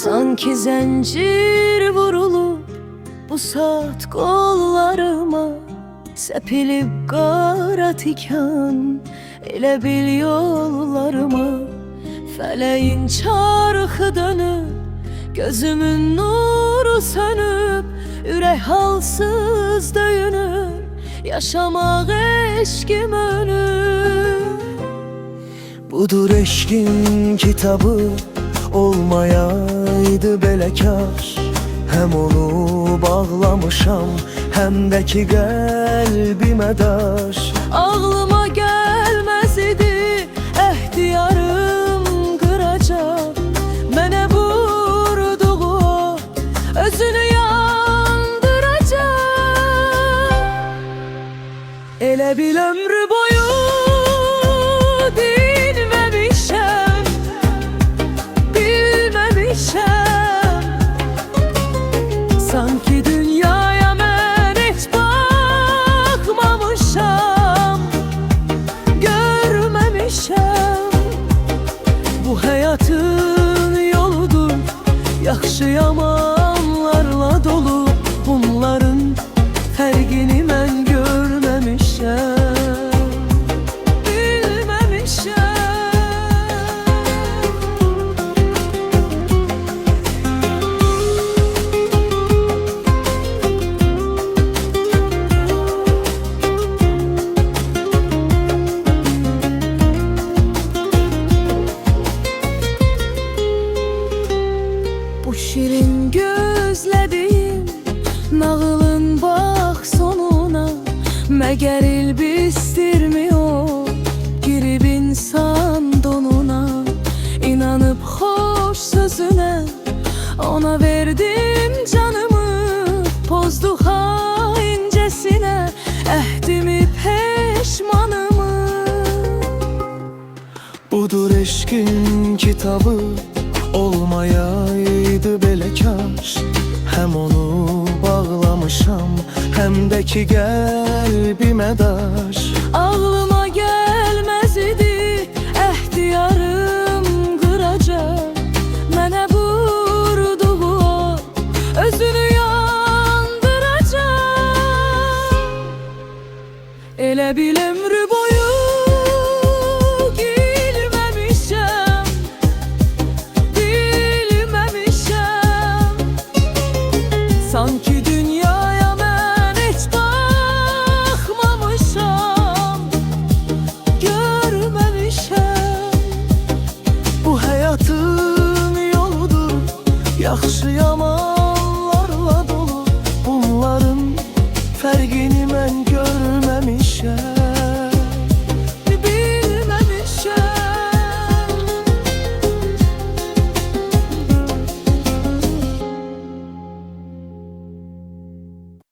Sanki zincir vurulup bu saat kollarıma, sepilip qara tikan elə bil yollarıma. Fələyin çarxı dönüb, gözümün nuru sönüb, ürək halsız döyünür, yaşamaq eşkim ölür. Budur eşkin kitabı, olmayaydı belə kaş. Hem onu bağlamışam, hem de ki qəlbimə daş. Ağlıma gəlməz idi ehtiyarım qıracaq, mənə vurduğu özünü yandıracaq. Elə bil ömrü boyu dinməmişəm, bilməmişəm. Sanki dünyaya mən heç baxmamışam, görməmişəm. Bu həyatın yoludur, yaxşı yamanlarla dolu. Bunların fərqini mən görməmişəm, bilməmişəm. Bu şirin gözlediğim nağılın bax sonuna, məgər ilbistirmiyor girib insan donuna. İnanıp xoş sözüne ona verdim canımı, pozdu haincesine əhdimi peşmanımı. Budur eşkin kitabı, olmayaydı belə kaş. Hem onu bağlamışam, hem de ki qəlbimə daş. Ağlıma gəlməz idi ehtiyarım qıracaq, mənə vurduğu özünü yandıracaq. Elə bil ömrü boyu gülməmişəm, bilməmişəm. Sanki dünyaya mən heç baxmamışam, görməmişəm. Bu həyatın yoludur, yaxşı yaman